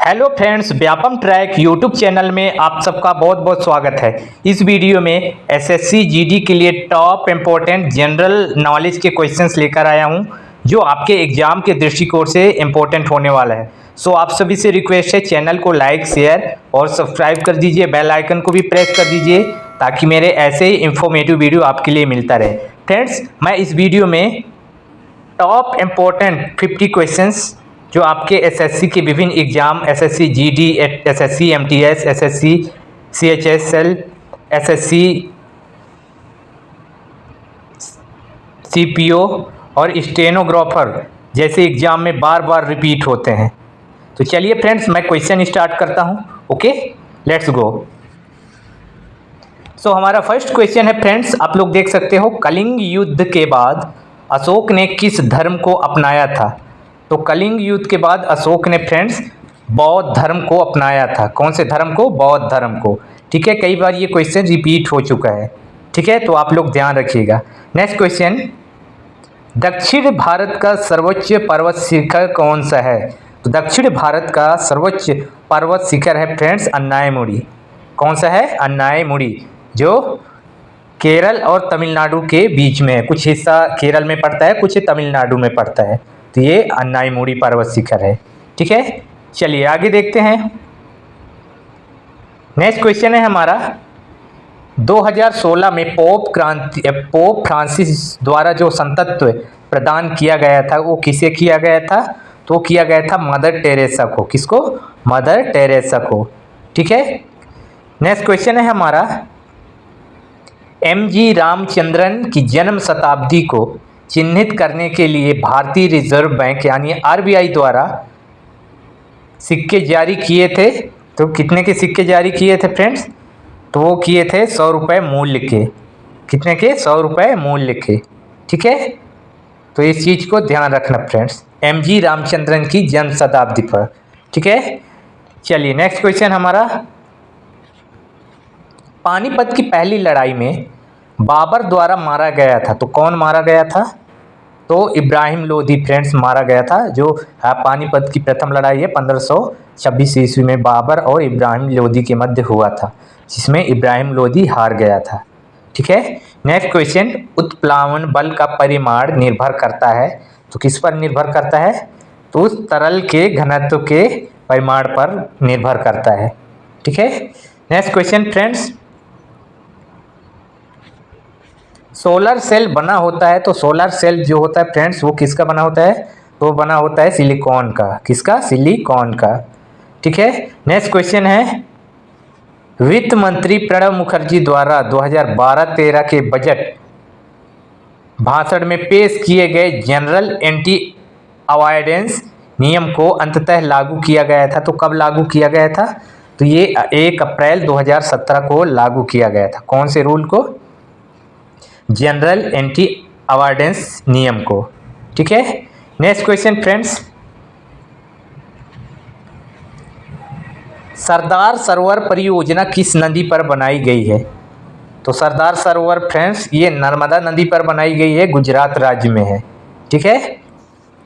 Hello friends, Vyapam track YouTube channel में आप सबका बहुत बहुत स्वागत है। इस वीडियो में एसएससी जीडी के लिए टॉप इम्पोर्टेंट जनरल नॉलेज के क्वेश्चंस लेकर आया हूं, जो आपके एग्जाम के दृष्टिकोण से इम्पोर्टेंट होने वाला है। सो आप सभी से रिक्वेस्ट है, चैनल को लाइक, शेयर और सब्सक्राइब कर दीजिए। बेल आइकन को भी प्रेस कर दीजिए ताकि मेरे ऐसे ही इंफॉर्मेटिव वीडियो आपके लिए मिलता रहे। फ्रेंड्स, मैं इस वीडियो में टॉप इम्पोर्टेंट 50 क्वेश्चंस जो आपके एसएससी के विभिन्न exam, SSC GD, SSC MTS, SSC CHSL, SSC CPO और स्टेनोग्राफर जैसे एग्जाम में बार बार रिपीट होते हैं। तो चलिए फ्रेंड्स, मैं क्वेश्चन स्टार्ट करता हूं। Okay, let's go. सो हमारा फर्स्ट क्वेश्चन है फ्रेंड्स, आप लोग देख सकते हो, कलिंग युद्ध के बाद अशोक ने किस धर्म को अपनाया था? तो कलिंग युद्ध के बाद अशोक ने फ्रेंड्स बौद्ध धर्म को अपनाया था। कौन से धर्म को? बौद्ध धर्म को। ठीक है, कई बार ये क्वेश्चन रिपीट हो चुका है। ठीक है, तो आप लोग ध्यान रखिएगा। नेक्स्ट क्वेश्चन, दक्षिण भारत का सर्वोच्च पर्वत शिखर कौन सा है? तो दक्षिण भारत का सर्वोच्च पर्वत शिखर है फ्रेंड्स अन्नायमुड़ी। कौन सा है? अन्नायमुड़ी, जो केरल और तमिलनाडु के बीच में है। कुछ हिस्सा केरल में पड़ता है, कुछ तमिलनाडु में पड़ता है। तो ये अन्नायमुड़ी पर्वत शिखर है। ठीक है, चलिए आगे देखते हैं। नेक्स्ट क्वेश्चन है हमारा, 2016 में पोप फ्रांसिस द्वारा जो संतत्व प्रदान किया गया था वो किसे किया गया था? तो किया गया था मदर टेरेसा को। किसको? मदर टेरेसा को। ठीक है, नेक्स्ट क्वेश्चन है हमारा, एम.जी. रामचंद्रन की जन्म शताब्दी को चिन्हित करने के लिए भारतीय रिजर्व बैंक यानी आरबीआई द्वारा सिक्के जारी किए थे। तो कितने के सिक्के जारी किए थे फ्रेंड्स? तो वो किए थे 100 रुपये मूल्य के। कितने के? 100 रुपये मूल्य के। ठीक है, तो इस चीज़ को ध्यान रखना फ्रेंड्स, एम.जी. रामचंद्रन की जन्म शताब्दी पर। ठीक है, चलिए नेक्स्ट क्वेश्चन हमारा, पानीपत की पहली लड़ाई में बाबर द्वारा मारा गया था। तो कौन मारा गया था? तो इब्राहिम लोदी फ्रेंड्स मारा गया था। जो पानीपत की प्रथम लड़ाई है 1526 ईस्वी में बाबर और इब्राहिम लोदी के मध्य हुआ था, जिसमें इब्राहिम लोदी हार गया था। ठीक है, नेक्स्ट क्वेश्चन, उत्प्लावन बल का परिमाण निर्भर करता है। तो किस पर निर्भर करता है? तो उस तरल के घनत्व के परिमाण पर निर्भर करता है। ठीक है, next question friends, solar cell बना होता है। तो सोलर सेल जो होता है फ्रेंड्स वो किसका बना होता है? तो बना होता है सिलिकॉन का। किसका? सिलिकॉन का। ठीक है, नेक्स्ट क्वेश्चन है, वित्त मंत्री प्रणब मुखर्जी द्वारा 2012-13 के बजट भाषण में पेश किए गए जनरल एंटी अवॉइडेंस नियम को अंततः लागू किया गया था। तो कब लागू किया गया था? तो ये 1 अप्रैल 2017 को लागू किया गया था। कौन से रूल को? जनरल एंटी अवॉइडेंस नियम को। ठीक है, next question friends, Sardar Sarovar परियोजना किस नदी पर बनाई गई है? तो सरदार सरोवर फ्रेंड्स ये नर्मदा नदी पर बनाई गई है, गुजरात राज्य में है। ठीक है,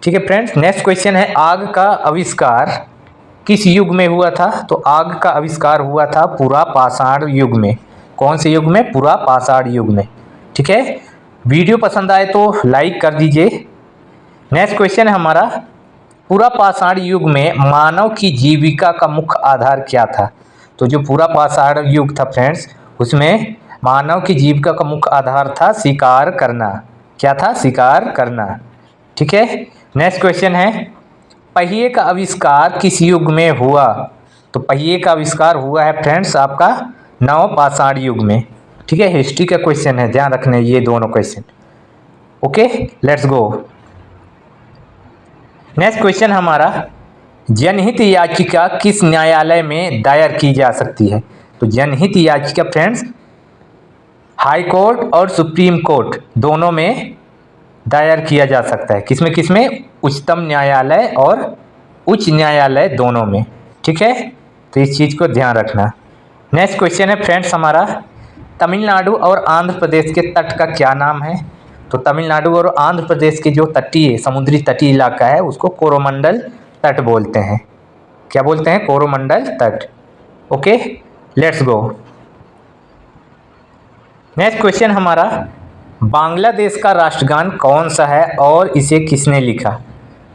ठीक है फ्रेंड्स, नेक्स्ट क्वेश्चन है, आग का आविष्कार किस युग में हुआ था? तो आग का आविष्कार हुआ था पुरा पाषाण युग में। कौन से युग में? पुरा पाषाण युग में। ठीक है, वीडियो पसंद आए तो लाइक कर दीजिए। नेक्स्ट क्वेश्चन है हमारा, पुरा पाषाण युग में मानव की जीविका का मुख्य आधार क्या था? तो जो पुरा पाषाण युग था फ्रेंड्स उसमें मानव की जीविका का मुख्य आधार था शिकार करना। क्या था? शिकार करना। ठीक है, नेक्स्ट क्वेश्चन है, पहिए का आविष्कार किस युग में हुआ? तो पहिए का आविष्कार हुआ है फ्रेंड्स आपका नव पाषाण युग में। ठीक है, हिस्ट्री का क्वेश्चन है, ध्यान रखने ये दोनों question. Okay, let's go. Next question हमारा, जनहित याचिका किस न्यायालय में दायर की जा सकती है? तो जनहित याचिका फ्रेंड्स हाई कोर्ट और सुप्रीम कोर्ट दोनों में दायर किया जा सकता है। किसमें किसमें? उच्चतम न्यायालय और उच्च न्यायालय दोनों में। ठीक है, तो इस चीज़ को ध्यान रखना। नेक्स्ट क्वेश्चन है फ्रेंड्स हमारा, तमिलनाडु और आंध्र प्रदेश के तट का क्या नाम है? तो तमिलनाडु और आंध्र प्रदेश के जो तटीय समुद्री तटीय इलाका है उसको कोरोमंडल तट बोलते हैं। क्या बोलते हैं, कोरोमंडल तट। Okay, let's go. Next question हमारा, बांग्लादेश का राष्ट्रगान कौन सा है और इसे किसने लिखा?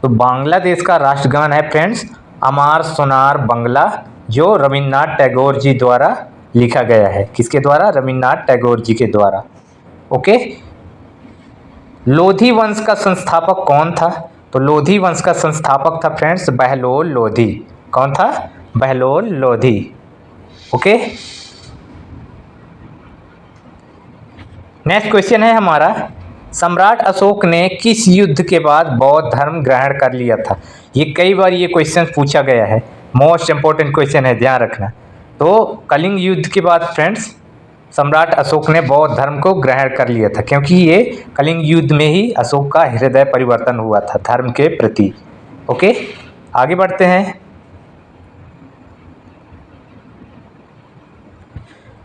तो बांग्लादेश का राष्ट्रगान है फ्रेंड्स अमार सोनार बंगला, जो रविन्द्रनाथ टैगोर जी द्वारा लिखा गया है। किसके द्वारा? रविन्द्रनाथ टैगोर जी के द्वारा। ओके, लोधी वंश का संस्थापक कौन था? तो लोधी वंश का संस्थापक था फ्रेंड्स बहलोल लोधी। कौन था? Bahlol Lodhi. Okay, next question है हमारा, सम्राट अशोक ने किस युद्ध के बाद बौद्ध धर्म ग्रहण कर लिया था? ये कई बार ये क्वेश्चन पूछा गया है, मोस्ट इंपॉर्टेंट क्वेश्चन है, ध्यान रखना। तो कलिंग युद्ध के बाद फ्रेंड्स सम्राट अशोक ने बौद्ध धर्म को ग्रहण कर लिया था, क्योंकि ये कलिंग युद्ध में ही अशोक का हृदय परिवर्तन हुआ था धर्म के प्रति। ओके, आगे बढ़ते हैं।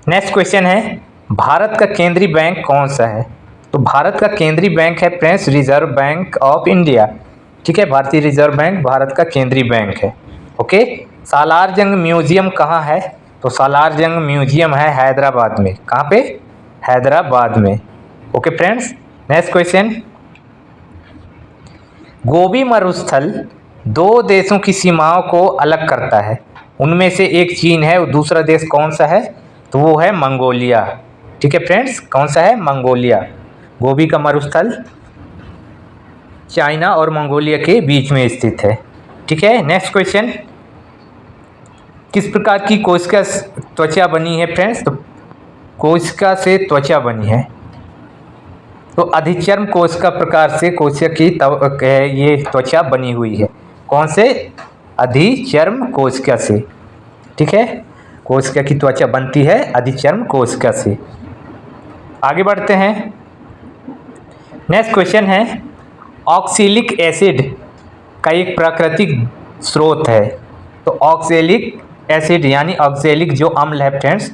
नेक्स्ट क्वेश्चन है, भारत का केंद्रीय बैंक कौन सा है? तो भारत का केंद्रीय बैंक है friends reserve bank of India. ठीक है, भारतीय रिजर्व बैंक भारत का केंद्रीय बैंक है। ओके, सालार जंग म्यूजियम कहाँ है? तो सालार जंग म्यूजियम है हैदराबाद में। कहाँ पे? हैदराबाद में। ओके फ्रेंड्स, नेक्स्ट क्वेश्चन, गोबी मरुस्थल दो देशों की सीमाओं को अलग करता है, उनमें से एक चीन है और दूसरा देश कौन सा है? तो वो है मंगोलिया। ठीक है फ्रेंड्स, कौन सा है? मंगोलिया। गोबी का मरुस्थल चाइना और मंगोलिया के बीच में स्थित है। ठीक है, नेक्स्ट क्वेश्चन, किस प्रकार की कोशिका त्वचा बनी है फ्रेंड्स? तो कोशिका से त्वचा बनी है, तो अधिचर्म कोशिका प्रकार से कोशिका की ये त्वचा बनी हुई है। कौन से? अधिचर्म कोशिका से। ठीक है, कोशिका की त्वचा बनती है अधिचर्म कोशिका से। आगे बढ़ते हैं। नेक्स्ट क्वेश्चन है, ऑक्सैलिक एसिड का एक प्राकृतिक स्रोत है। तो ऑक्सैलिक एसिड यानी ऑक्सैलिक जो अम्ल है फ्रेंड्स,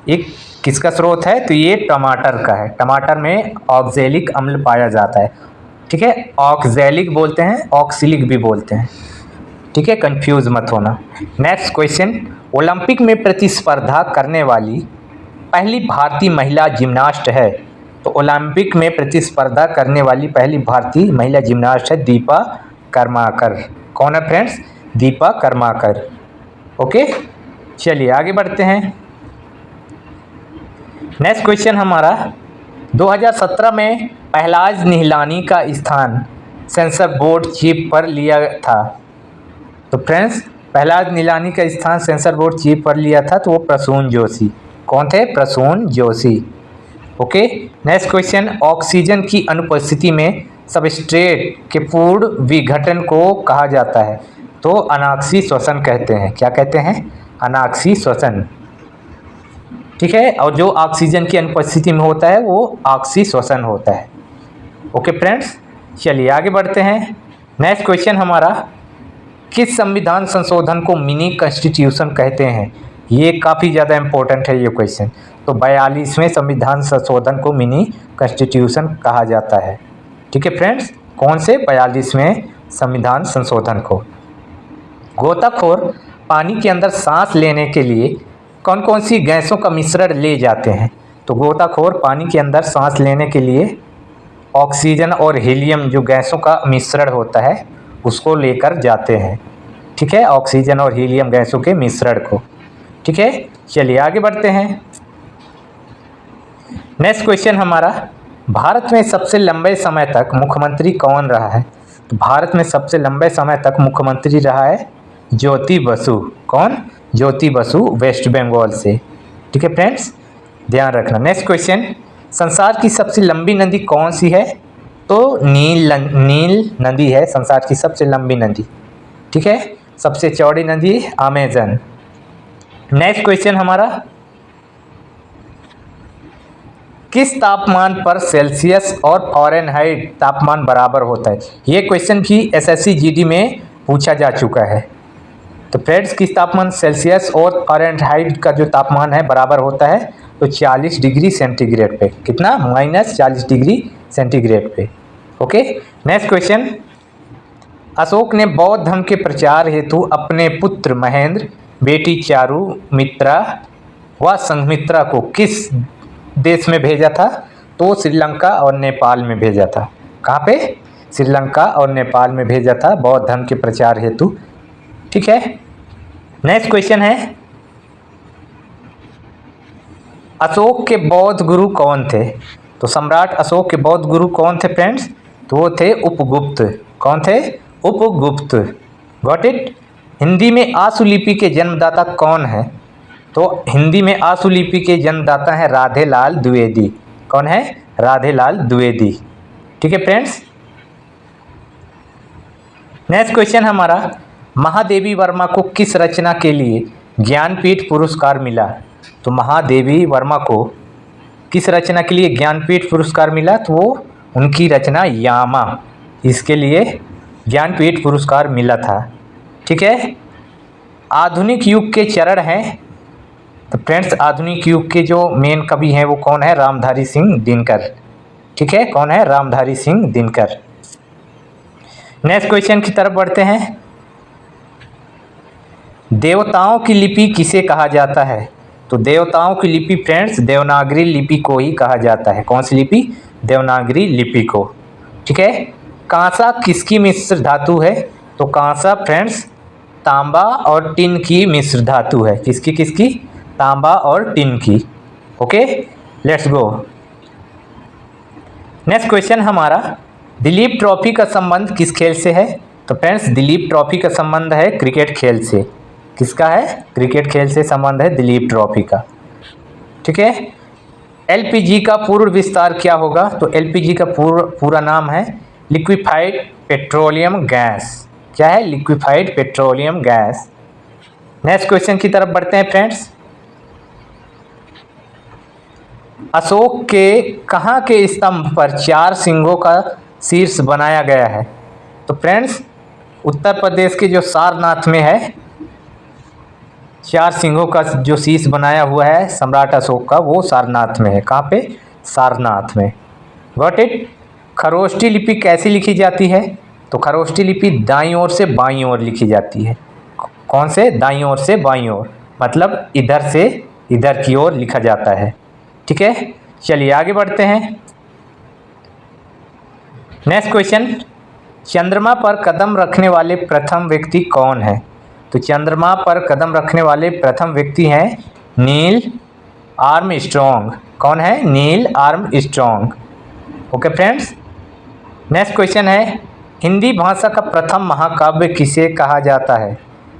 एक किसका स्रोत है? तो ये टमाटर का है। टमाटर में ऑक्सैलिक अम्ल पाया जाता है। ठीक है, ऑक्सैलिक बोलते हैं, ऑक्सैलिक भी बोलते हैं। ठीक है, कंफ्यूज मत होना। नेक्स्ट क्वेश्चन, ओलंपिक में प्रतिस्पर्धा करने वाली पहली भारतीय महिला जिम्नास्ट है। तो ओलंपिक में प्रतिस्पर्धा करने वाली पहली भारतीय महिला जिम्नास्ट है दीपा कर्माकर। कौन है फ्रेंड्स? दीपा कर्माकर। ओके, चलिए आगे बढ़ते हैं। नेक्स्ट क्वेश्चन हमारा, 2017 में पहलाज निहलानी का स्थान सेंसर बोर्ड चीफ पर लिया था। तो फ्रेंड्स पहलाज निहलानी का स्थान सेंसर बोर्ड चीफ पर लिया था, तो वो प्रसून जोशी। कौन थे? Prasoon Joshi. Okay, next question, oxygen की अनुपस्थिति में सबस्ट्रेट के पूर्ण विघटन को कहा जाता है। तो अनाक्सी श्वसन कहते हैं। क्या कहते हैं? अनाक्सी श्वसन। ठीक है, और जो ऑक्सीजन की अनुपस्थिति में होता है वो ऑक्सी श्वसन होता है। ओके फ्रेंड्स, चलिए आगे बढ़ते हैं। नेक्स्ट क्वेश्चन हमारा, किस संविधान संशोधन को मिनी कॉन्स्टिट्यूशन कहते हैं? ये काफ़ी ज़्यादा इम्पोर्टेंट है ये क्वेश्चन। तो 42वें संविधान संशोधन को मिनी कॉन्स्टिट्यूशन कहा जाता है। ठीक है फ्रेंड्स, कौन से? 42वें संविधान संशोधन को। गोताखोर पानी के अंदर सांस लेने के लिए कौन कौन सी गैसों का मिश्रण ले जाते हैं? तो गोताखोर पानी के अंदर सांस लेने के लिए ऑक्सीजन और हीलियम जो गैसों का मिश्रण होता है उसको लेकर जाते हैं। ठीक है, ऑक्सीजन और हीलियम गैसों के मिश्रण को। ठीक है, चलिए आगे बढ़ते हैं। नेक्स्ट क्वेश्चन हमारा, भारत में सबसे लंबे समय तक मुख्यमंत्री कौन रहा है? तो भारत में सबसे लंबे समय तक मुख्यमंत्री रहा है ज्योति बसु। कौन? ज्योति बसु, वेस्ट बंगाल से। ठीक है फ्रेंड्स, ध्यान रखना। नेक्स्ट क्वेश्चन, संसार की सबसे लंबी नदी कौन सी है? तो नील नदी है संसार की सबसे लंबी नदी। ठीक है, सबसे चौड़ी नदी अमेजन। नेक्स्ट क्वेश्चन हमारा, किस तापमान पर सेल्सियस और फ़ारेनहाइट तापमान बराबर होता है? ये क्वेश्चन भी एसएससी जीडी में पूछा जा चुका है। तो फ्रेंड्स, किस तापमान सेल्सियस और फ़ारेनहाइट का जो तापमान है बराबर होता है? तो 40 डिग्री सेंटीग्रेड पे। कितना? -40 डिग्री सेंटीग्रेड पे। ओके, नेक्स्ट क्वेश्चन, अशोक ने बौद्ध धर्म के प्रचार हेतु अपने पुत्र महेंद्र, बेटी चारुमित्रा व संघमित्रा को किस देश में भेजा था? तो श्रीलंका और नेपाल में भेजा था। कहाँ पे? श्रीलंका और नेपाल में भेजा था बौद्ध धर्म के प्रचार हेतु। ठीक है, नेक्स्ट क्वेश्चन है, अशोक के बौद्ध गुरु कौन थे? तो सम्राट अशोक के बौद्ध गुरु कौन थे फ्रेंड्स? तो वो थे उपगुप्त। कौन थे? उपगुप्त। Got it. हिंदी में आशुलिपि के जन्मदाता कौन है? तो हिंदी में आशुलिपि के जन्मदाता हैं राधेलाल द्विवेदी। कौन है? राधेलाल द्विवेदी। ठीक है फ्रेंड्स, नेक्स्ट क्वेश्चन हमारा, महादेवी वर्मा को किस रचना के लिए ज्ञानपीठ पुरस्कार मिला? तो महादेवी वर्मा को किस रचना के लिए ज्ञानपीठ पुरस्कार मिला? तो वो उनकी रचना यामा, इसके लिए ज्ञानपीठ पुरस्कार मिला था। ठीक है, आधुनिक युग के चरण हैं। तो फ्रेंड्स, आधुनिक युग के जो मेन कवि हैं वो कौन है? रामधारी सिंह दिनकर। ठीक है, कौन है? रामधारी सिंह दिनकर। नेक्स्ट क्वेश्चन की तरफ बढ़ते हैं, देवताओं की लिपि किसे कहा जाता है? तो देवताओं की लिपि फ्रेंड्स देवनागरी लिपि को ही कहा जाता है। कौन सी लिपि? देवनागरी लिपि को। ठीक है, कांसा किसकी मिश्र धातु है? तो कांसा फ्रेंड्स तांबा और टिन की मिश्र धातु है। किसकी किसकी? तांबा और टिन की। Okay, let's go. Next question हमारा, दिलीप ट्रॉफी का संबंध किस खेल से है? तो फ्रेंड्स दिलीप ट्रॉफी का संबंध है क्रिकेट खेल से। किसका है? क्रिकेट खेल से संबंध है दिलीप ट्रॉफी का। ठीक है, एलपीजी का पूर्ण विस्तार क्या होगा? तो एलपीजी का पूरा नाम है लिक्विफाइड पेट्रोलियम गैस। क्या है? Liquefied petroleum gas. Next question की तरफ बढ़ते हैं फ्रेंड्स, अशोक के कहाँ के स्तंभ पर 4 सिंहों का शीर्ष बनाया गया है? तो फ्रेंड्स उत्तर प्रदेश के जो सारनाथ में है, 4 सिंहों का जो शीश बनाया हुआ है सम्राट अशोक का, वो सारनाथ में है। कहाँ पे? सारनाथ में। Got it. खरोष्ठी लिपि कैसी लिखी जाती है? तो खरोष्ठी लिपि दाईं ओर से बाईं ओर लिखी जाती है। कौन से? दाईं ओर से बाईं ओर, मतलब इधर से इधर की ओर लिखा जाता है। ठीक है, चलिए आगे बढ़ते हैं। नेक्स्ट क्वेश्चन, चंद्रमा पर कदम रखने वाले प्रथम व्यक्ति कौन है? तो चंद्रमा पर कदम रखने वाले प्रथम व्यक्ति हैं नील आर्मस्ट्रॉन्ग। कौन है? Neil Armstrong. Okay friends, next question है, हिंदी भाषा का प्रथम महाकाव्य किसे कहा जाता है?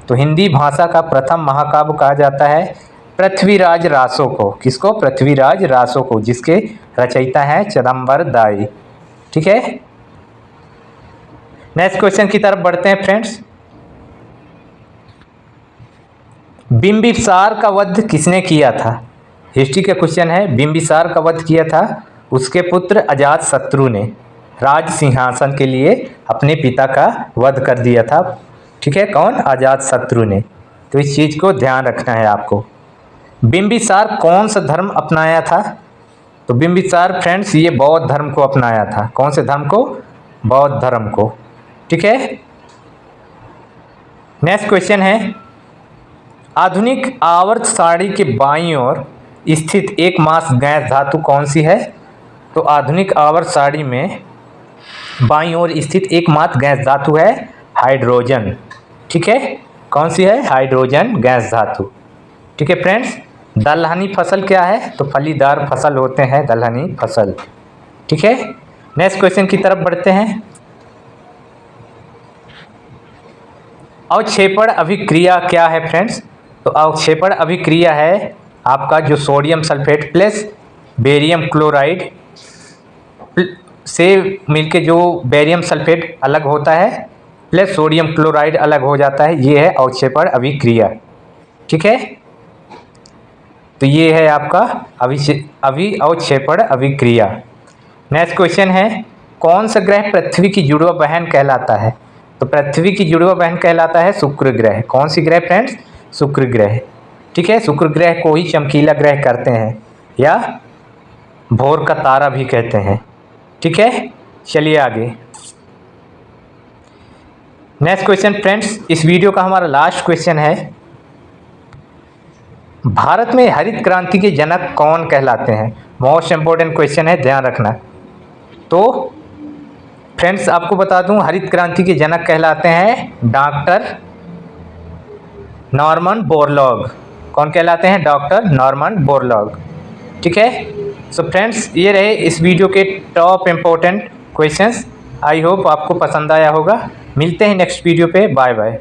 तो हिंदी भाषा का प्रथम महाकाव्य कहा जाता है पृथ्वीराज रासो को। किसको? पृथ्वीराज रासो को, जिसके रचयिता हैं चिदंबर दाई। ठीक है, नेक्स्ट क्वेश्चन की तरफ बढ़ते हैं फ्रेंड्स, बिंबिसार का वध किसने किया था? हिस्ट्री का क्वेश्चन है, बिंबिसार का वध किया था उसके पुत्र अजातशत्रु ने। राज सिंहासन के लिए अपने पिता का वध कर दिया था। ठीक है, कौन? अजातशत्रु ने। तो इस चीज़ को ध्यान रखना है आपको। बिंबिसार कौन सा धर्म अपनाया था? तो बिंबिसार फ्रेंड्स ये बौद्ध धर्म को अपनाया था। कौन से धर्म को? बौद्ध धर्म को। ठीक है, नेक्स्ट क्वेश्चन है, आधुनिक आवर्त सारणी के बाईं ओर स्थित एकमात्र गैस धातु कौन सी है? तो आधुनिक आवर्त सारणी में बाईं ओर स्थित एकमात्र गैस धातु है हाइड्रोजन। ठीक है, कौन सी है? हाइड्रोजन गैस धातु। ठीक है फ्रेंड्स, दलहनी फसल क्या है? तो फलीदार फसल होते हैं दलहनी फसल। ठीक है, नेक्स्ट क्वेश्चन की तरफ बढ़ते हैं, अवक्षेपण अभिक्रिया क्या है फ्रेंड्स? तो अवक्षेपण अभिक्रिया है आपका जो sodium sulphate plus barium chloride से मिलके जो बेरियम सल्फेट अलग होता है प्लस सोडियम क्लोराइड अलग हो जाता है, ये है अवक्षेपण अभिक्रिया। ठीक है, तो ये है आपका अवक्षेपण अभिक्रिया। नेक्स्ट क्वेश्चन है, कौन सा ग्रह पृथ्वी की जुड़वा बहन कहलाता है? तो पृथ्वी की जुड़वा बहन कहलाता है शुक्र ग्रह। कौन सी ग्रह फ्रेंड्स? शुक्र ग्रह। ठीक है, शुक्र ग्रह को ही चमकीला ग्रह करते हैं या भोर का तारा भी कहते हैं। ठीक है, चलिए आगे। नेक्स्ट क्वेश्चन फ्रेंड्स, इस वीडियो का हमारा लास्ट क्वेश्चन है, भारत में हरित क्रांति के जनक कौन कहलाते हैं? मोस्ट इम्पोर्टेंट क्वेश्चन है, ध्यान रखना। तो फ्रेंड्स आपको बता दूं, हरित क्रांति के जनक कहलाते हैं डॉक्टर नॉर्मन बोरलॉग। कौन कहलाते हैं? Doctor Norman Borlaug. ठीक है। सो फ्रेंड्स ये रहे इस वीडियो के top important questions. I hope आपको पसंद आया होगा। मिलते हैं नेक्स्ट वीडियो पे। Bye bye.